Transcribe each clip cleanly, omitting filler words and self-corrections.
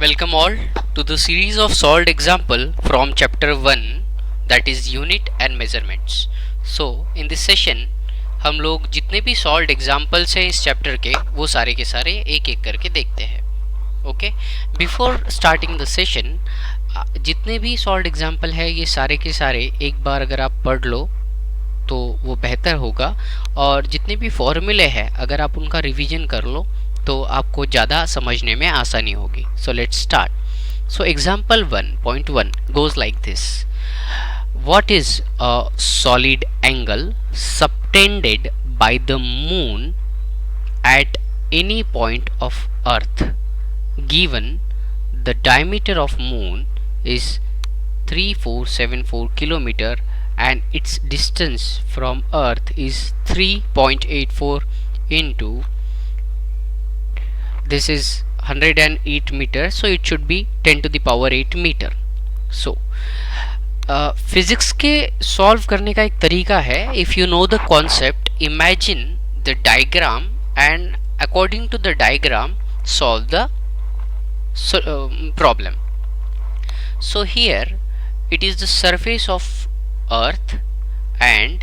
Welcome all to the series of solved example from chapter 1, that is unit and measurements. So in this session हम लोग जितने भी solved examples हैं इस chapter के वो सारे के सारे एक एक करके देखते हैं. Okay, before starting the session जितने भी सॉल्व्ड एग्जाम्पल है ये सारे के सारे एक बार अगर आप पढ़ लो तो वो बेहतर होगा, और जितने भी फॉर्मूले हैं अगर आप उनका रिवीजन कर लो तो आपको ज़्यादा समझने में आसानी होगी. So let's start. So example 1.1 goes like this. What is a solid angle subtended by the moon at any point of earth given the diameter of moon is 3474 kilometer and its distance from earth is 3.84 into this is 108 meter, so it should be 10 to the power 8 meter. So physics के solve करने का एक तरीका है. If you know the concept, imagine the diagram and according to the diagram solve the problem. So here it is the surface of earth, and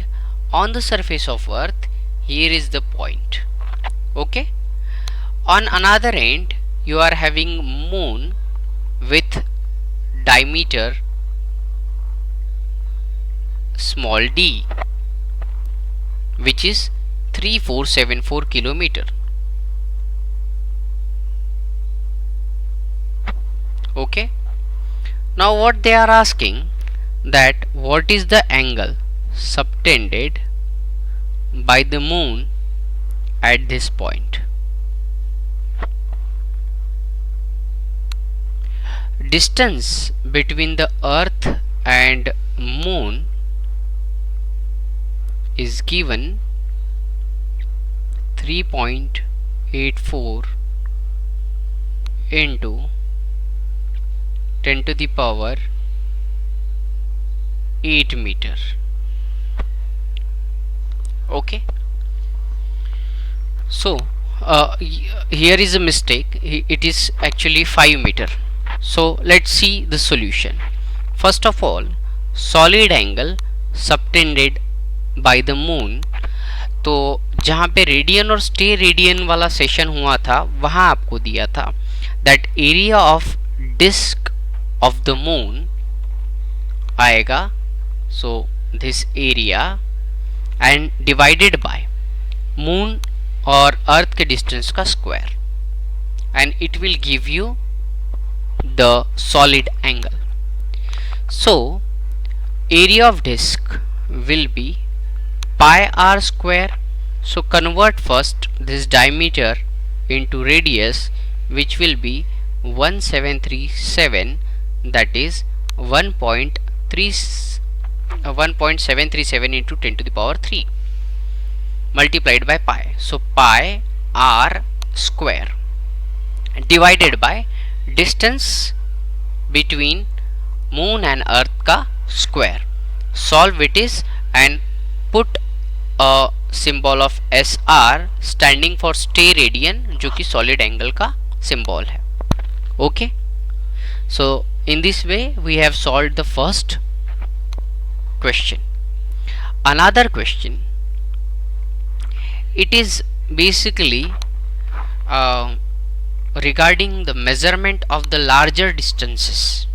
on the surface of earth here is the point. Okay, on another end you are having moon with diameter small d, which is 3474 kilometer. Okay, now what they are asking, that what is the angle subtended by the moon at this point. Distance between the earth and moon is given 3.84 into 10 to the power 8 meter. Okay, so here is a mistake. It is actually 5 meter. So let's see the solution. First of all, solid angle subtended by the moon. तो जहाँ पे radian और stay radian वाला session हुआ था वहाँ आपको दिया था that area of disk of the moon आएगा, so this area and divided by moon और earth के distance का square, and it will give you the solid angle. So area of disk will be pi r square. So convert first this diameter into radius, which will be 1737, that is 1.737 into 10 to the power 3 multiplied by pi. So pi r square divided by distance between moon and earth का square. Solve it is and put a symbol of SR standing for stay radian, जो कि solid angle का symbol है. Okay, so in this way we have solved the first question. Another question, it is basically regarding the measurement of the larger distances.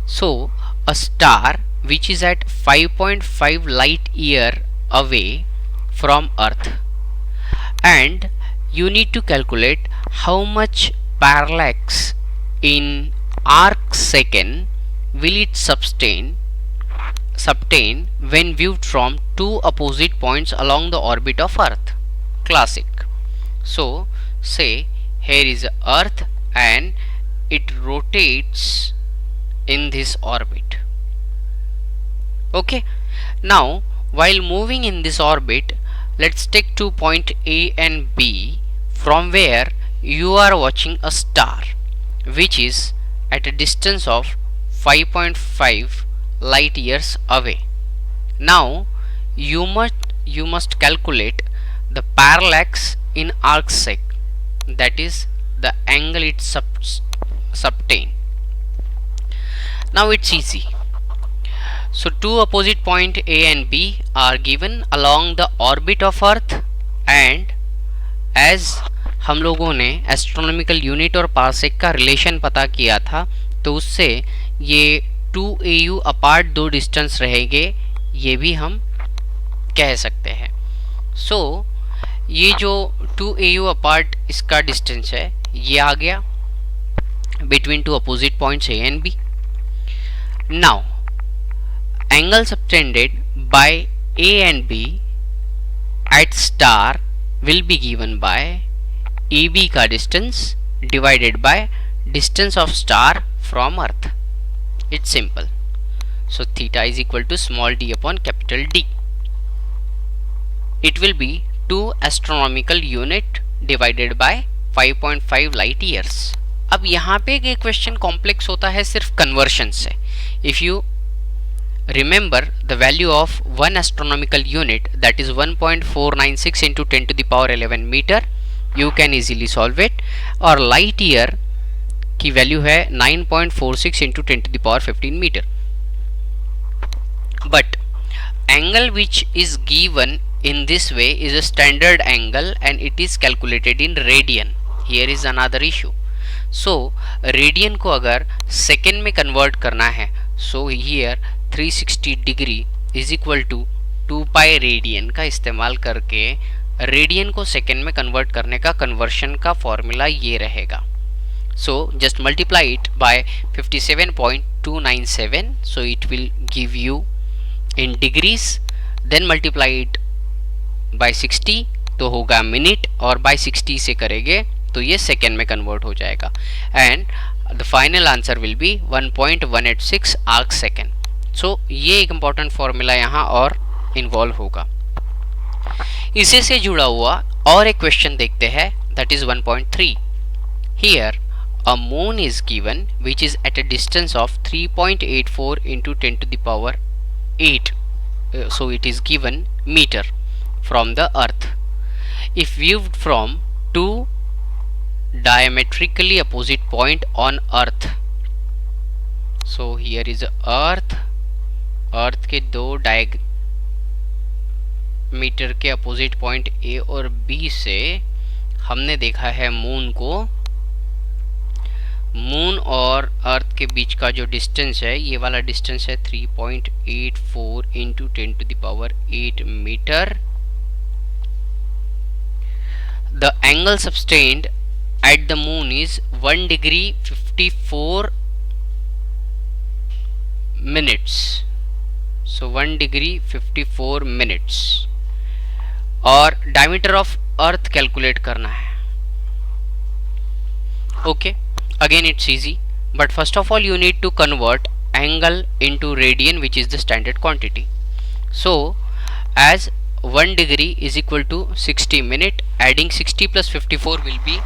So a star which is at 5.5 light year away from earth, and you need to calculate how much parallax in arc second will it subtend when viewed from two opposite points along the orbit of earth. Classic. So say here is earth and it rotates in this orbit. Okay, now while moving in this orbit, let's take 2 point A and B, from where you are watching a star which is at a distance of 5.5 light years away. Now you must calculate the parallax in arcsec, that is the angle it subtend. Now it's easy. So two opposite point A and B are given along the orbit of Earth, and as हम लोगों ने astronomical unit और parsec का relation पता किया था, तो उससे ये 2 AU अपार्ट दो डिस्टेंस रहेंगे, ये भी हम कह सकते हैं. सो ये जो 2 AU अपार्ट इसका डिस्टेंस है, ये आ गया between two opposite points A and B. Now angle subtended by A and B at star will be given by AB का distance divided by distance of star from Earth. It's simple. So theta is equal to small d upon capital D. It will be 2 astronomical unit divided by 5.5 light years. अब यहाँ पे एक question complex होता है सिर्फ conversion से. If you remember the value of one astronomical unit, that is 1.496 into 10 to the power 11 meter, you can easily solve it. और light year की वैल्यू है 9.46 into 10 to the power 15 meter. But angle which is given in this way is a standard angle and it is calculated in radian. Here is another issue. So radian को अगर second में convert करना है, so here 360 degree is equal to 2 pi radian का इस्तेमाल करके radian को second में कन्वर्ट करने का कन्वर्शन का फॉर्मूला ये रहेगा. So just multiply it by 57.297, so it will give you in degrees, then multiply it by 60 तो होगा मिनट, और बाय 60 से करेंगे तो ये सेकेंड में कन्वर्ट हो जाएगा, and the final answer will be 1.186 arc second. So ये एक इम्पॉर्टेंट फॉर्मूला यहाँ और इन्वॉल्व होगा. इसी से जुड़ा हुआ और एक क्वेश्चन देखते हैं, that is 1.3. Here a moon is given which is at a distance of 3.84 into 10 to the power 8, so it is given meter from the earth. If viewed from two diametrically opposite point on earth, so here is earth, अर्थ के दो diameter के opposite point A और B से हमने देखा है moon को. Moon और अर्थ के बीच का जो डिस्टेंस है, ये वाला डिस्टेंस है 3.84 into 10 to the power 8 metre. The angle subtended at the moon is 1 degree 54 minutes. So 1 degree 54 minutes. और डायमीटर ऑफ अर्थ कैलकुलेट करना है. Okay, again it's easy, but first of all you need to convert angle into radian which is the standard quantity. So as 1 degree is equal to 60 minute, adding 60 plus 54 will be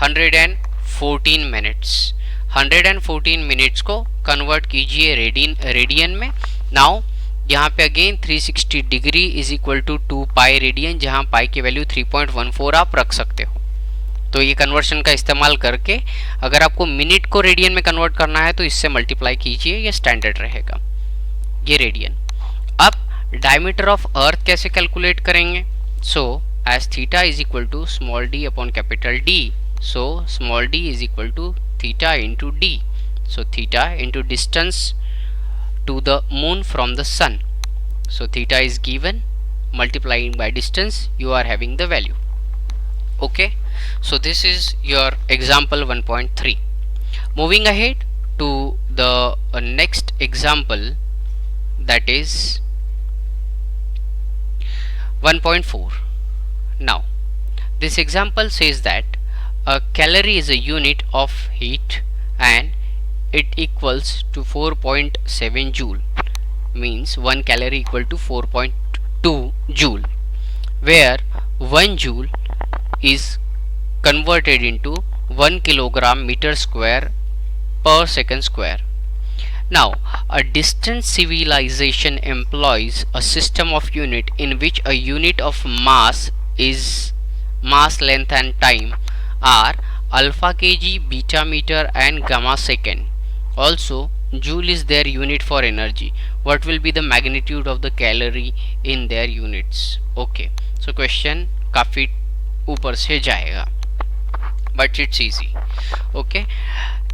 114 minutes. 114 minutes को convert कीजिए radian में. Now यहाँ पे again 360 degree is equal to 2 pi radian, जहाँ pi की value 3.14 आप रख सकते हो. तो ये कन्वर्शन का इस्तेमाल करके अगर आपको मिनट को रेडियन में कन्वर्ट करना है तो इससे मल्टीप्लाई कीजिए, ये स्टैंडर्ड रहेगा, ये रेडियन. अब डायमीटर ऑफ अर्थ कैसे कैलकुलेट करेंगे? So as theta is equal to small D upon capital D, so small D is equal to theta into D. So theta into distance to the moon from the sun. So theta is given, multiplying by distance you are having the value. Okay, so this is your example 1.3. Moving ahead to the next example, that is 1.4. Now this example says that a calorie is a unit of heat and it equals to 4.7 joule, means 1 calorie equal to 4.2 joule, where 1 joule is converted into 1 kilogram meter square per second square. Now a distant civilization employs a system of unit in which a unit of mass, length and time are alpha kg, beta meter and gamma second. Also joule is their unit for energy. What will be the magnitude of the calorie in their units? Okay, so question काफी ऊपर से जाएगा, but it's easy. Okay,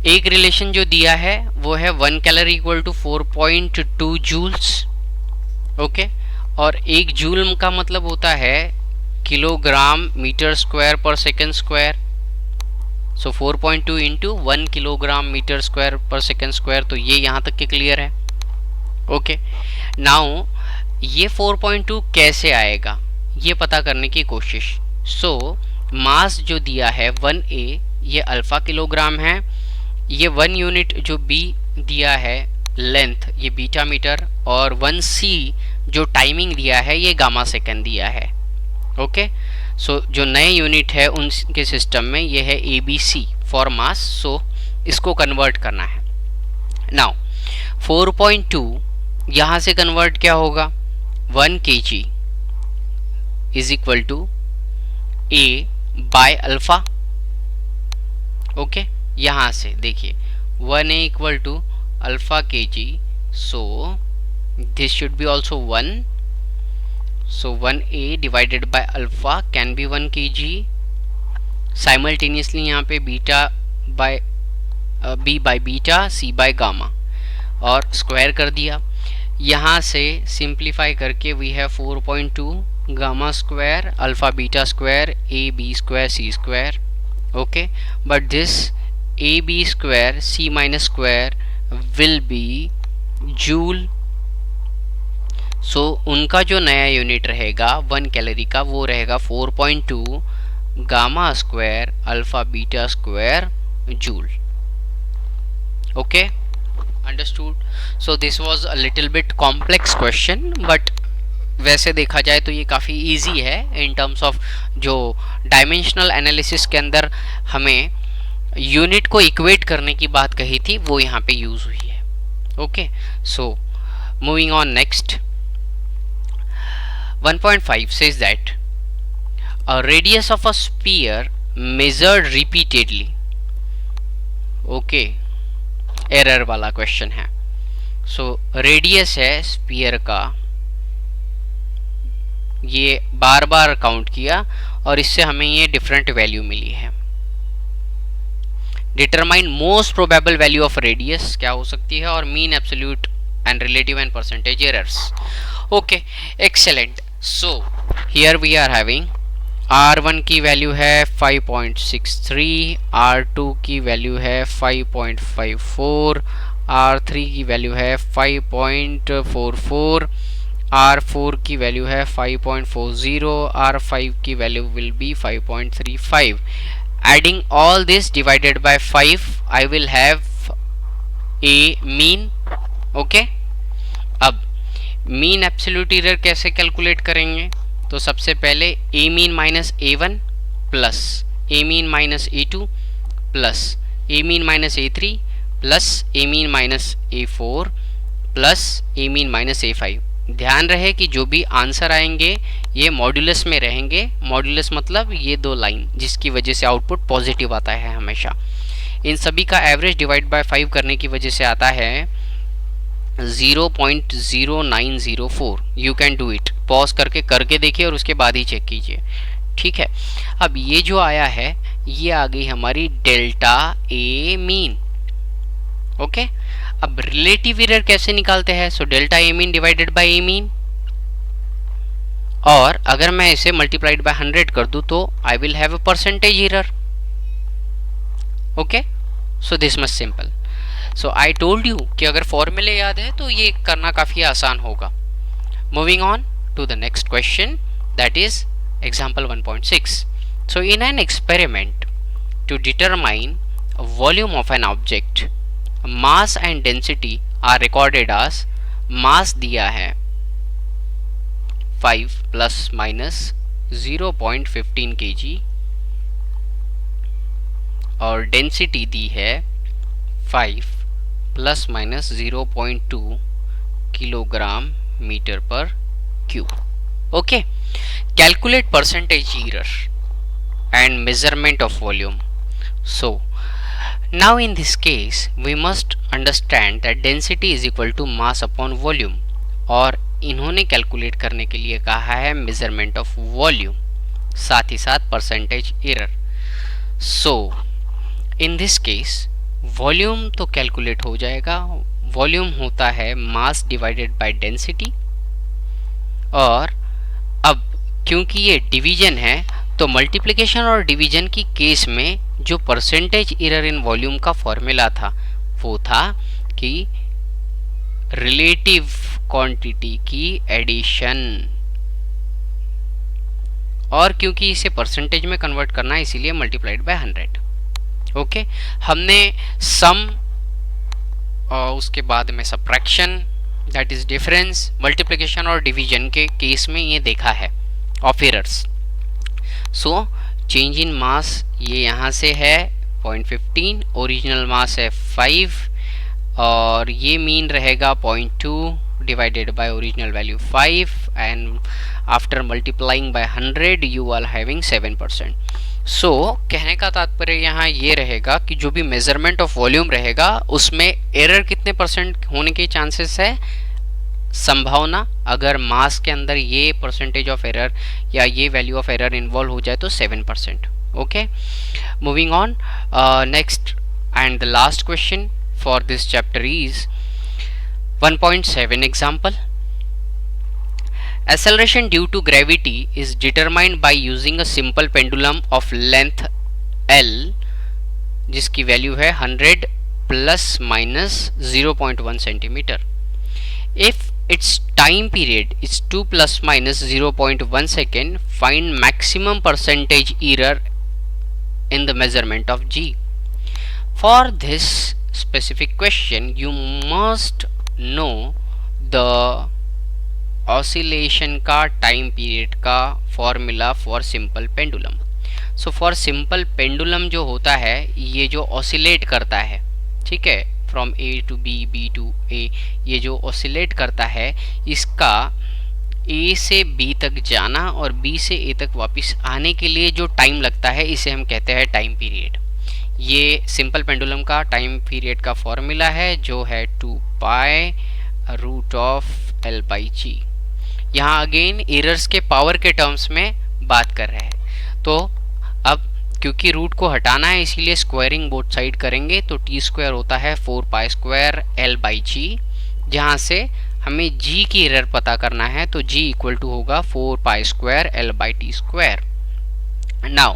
एक relation जो दिया है वो है 1 calorie equal to 4.2 joules. Okay, और एक जूल का मतलब होता है kilogram metre square per second square. So 4.2 into 1 kilogram metre square per second square. तो ये यहाँ तक के क्लियर है. ओके, नाउ ये 4.2 कैसे आएगा ये पता करने की कोशिश. सो मास जो दिया है 1a ये अल्फा किलोग्राम है. ये 1 यूनिट जो b दिया है लेंथ ये बीटा मीटर, और 1c जो टाइमिंग दिया है ये गामा सेकंड दिया है. ओके, सो जो नए यूनिट है उनके सिस्टम में ये है abc फॉर मास. सो इसको कन्वर्ट करना है. नाउ 4.2 यहाँ से कन्वर्ट क्या होगा, 1 kg is equal to a by alpha. Okay, यहाँ से देखिए 1a equal to alpha kg. So this should be also 1. सो 1a divided by alpha can be 1 kg. Simultaneously यहाँ पे beta by b by beta, c by gamma, और square कर दिया. यहाँ से सिंप्लीफाई करके we have 4.2 gamma square alpha beta square A B square C square. Okay, but this A B square C minus square will be joule. So उनका जो नया unit रहेगा 1 कैलोरी का वो रहेगा 4.2 gamma square alpha beta square joule. Okay, understood. So this was a little bit complex question, but वैसे देखा जाए तो ये काफ़ी इजी है इन टर्म्स ऑफ जो डायमेंशनल एनालिसिस के अंदर हमें यूनिट को इक्वेट करने की बात कही थी वो यहाँ पे यूज हुई है. Okay, so moving on next. 1.5 says that a radius of a sphere measured repeatedly. Okay, error वाला क्वेश्चन है. सो रेडियस है स्फीयर का, ये बार बार काउंट किया और इससे हमें ये डिफरेंट वैल्यू मिली है. Determine most probable value of radius क्या हो सकती है, और mean absolute and relative and percentage errors. Okay, excellent. So here we are having R1 की वैल्यू है 5.63, R2 की वैल्यू है 5.54, R3 की वैल्यू है 5.44, R4 की वैल्यू है 5.40, R5 की value will be 5.35. Adding all this divided by 5, I will have a mean. Okay, अब mean absolute error कैसे कैलकुलेट करेंगे, तो सबसे पहले a mean minus a1 plus a mean minus a2 plus a mean minus a3 plus a mean minus a4 plus a mean minus a5. ध्यान रहे कि जो भी आंसर आएंगे ये मॉड्यूलस में रहेंगे. मॉड्यूलस मतलब ये दो लाइन जिसकी वजह से आउटपुट पॉजिटिव आता है हमेशा. इन सभी का एवरेज डिवाइड बाय 5 करने की वजह से आता है 0.0904. You can do it, pause करके देखिए और उसके बाद ही चेक कीजिए. ठीक है, अब ये जो आया है ये आ गई हमारी डेल्टा ए मीन. ओके, अब रिलेटिव एरर कैसे निकालते हैं, so delta A mean divided by A mean, और अगर मैं इसे मल्टीप्लाइड बाय 100 कर दूं तो I will have a percentage error. Okay, so this much simple. So I told you कि अगर फॉर्मूले याद है तो ये करना काफी आसान होगा. Moving on to the next question, that is example 1.6. So in an experiment to determine volume of an object, mass and density are recorded as mass दिया है 5 प्लस माइनस 0.15 kg और डेंसिटी दी है 5 plus minus 0.2 kilogram metre per cube. Okay, calculate percentage error and measurement of volume. So now in this case we must understand that density is equal to mass upon volume, और इन्होंने calculate करने के लिए कहा है measurement of volume, साथ ही साथ percentage error. So in this case volume तो कैलकुलेट हो जाएगा. वॉल्यूम होता है मास डिवाइडेड बाय डेंसिटी, और अब क्योंकि ये डिवीजन है तो मल्टीप्लिकेशन और डिवीजन की केस में जो परसेंटेज एरर इन वॉल्यूम का फॉर्मूला था वो था कि रिलेटिव क्वांटिटी की एडिशन, और क्योंकि इसे परसेंटेज में कन्वर्ट करना है इसीलिए मल्टीप्लाइड बाय 100. ओके, हमने सम और उसके बाद में subtraction, that is difference, multiplication और डिवीजन के केस में ये देखा है of errors. So change in mass ये यहाँ से है 0.15, ओरिजिनल मास है 5, और ये मीन रहेगा 0.2 divided by original value 5, and after multiplying by 100 you are having 7%. सो कहने का तात्पर्य यहाँ ये रहेगा कि जो भी मेजरमेंट ऑफ वॉल्यूम रहेगा उसमें एरर कितने परसेंट होने के चांसेस है, संभावना, अगर मास के अंदर ये परसेंटेज ऑफ एरर या ये वैल्यू ऑफ एरर इन्वॉल्व हो जाए तो 7%. Okay, moving on, next and the last question for this chapter is 1.7 example. Acceleration due to gravity is determined by using a simple pendulum of length L जिसकी value है 100 plus minus 0.1 centimeter. If its time period is 2 plus minus 0.1 second, find maximum percentage error in the measurement of G. For this specific question you must know the oscillation का time period का formula for simple pendulum. So for simple pendulum जो होता है ये जो oscillate करता है, ठीक है, from A to B, B to A, ये जो ऑसिलेट करता है इसका ए से बी तक जाना और बी से ए तक वापस आने के लिए जो टाइम लगता है इसे हम कहते हैं टाइम पीरियड. ये सिंपल पेंडुलम का टाइम पीरियड का फॉर्मूला है जो है 2 pi root of L by G. यहाँ अगेन एरर्स के पावर के टर्म्स में बात कर रहे हैं. तो अब क्योंकि रूट को हटाना है इसीलिए स्क्वायरिंग बोथ साइड करेंगे, तो टी स्क्वायर होता है 4 पाई स्क्वायर एल बाई जी, जहाँ से हमें जी की एरर पता करना है तो जी इक्वल टू होगा 4 pi square L by T square. Now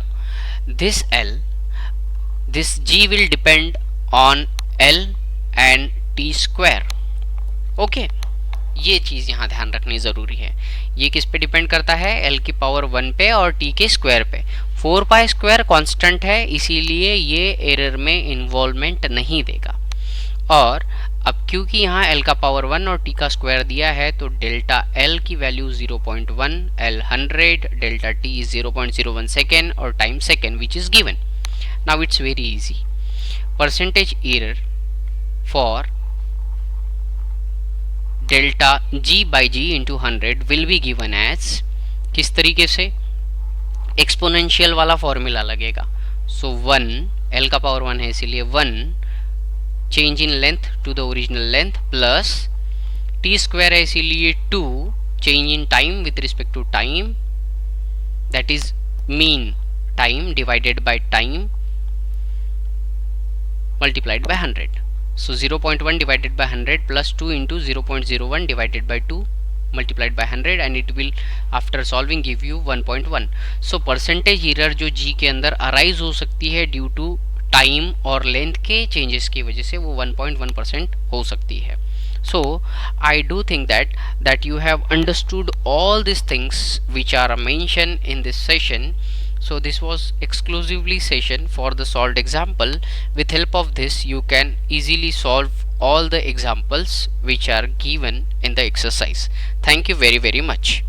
this g will depend on l and t square. Okay, ये चीज यहाँ ध्यान रखनी जरूरी है. ये किस पे डिपेंड करता है, l की पावर 1 पे और t के स्क्वायर पे. 4 पाई स्क्वायर कांस्टेंट है इसीलिए ये एरर में इन्वॉल्वमेंट नहीं देगा. और अब क्योंकि यहाँ l का पावर 1 और t का स्क्वायर दिया है तो डेल्टा l की value 0.1, l 100, delta t 0.01 second और time second which is given. Now it's very easy. Percentage error for delta g by g into 100 will be given as, किस तरीके से, एक्सपोनेंशियल वाला फॉर्मूला लगेगा. सो 1, l का power 1 है इसीलिए 1 change in length to the original length plus t square है इसीलिए 2 change in time with respect to time, that is mean time divided by time multiplied by 100. So 0.1 divided by 100 plus 2 into 0.01 divided by 2 multiplied by 100 and it will after solving give you 1.1. So percentage error जो g के अंदर arise हो सकती है due to time और length के changes की वजह से वो 1.1% हो सकती है. So I do think that you have understood all these things which are mentioned in this session. So this was exclusively session for the solved example. With help of this you can easily solve all the examples which are given in the exercise. Thank you very much.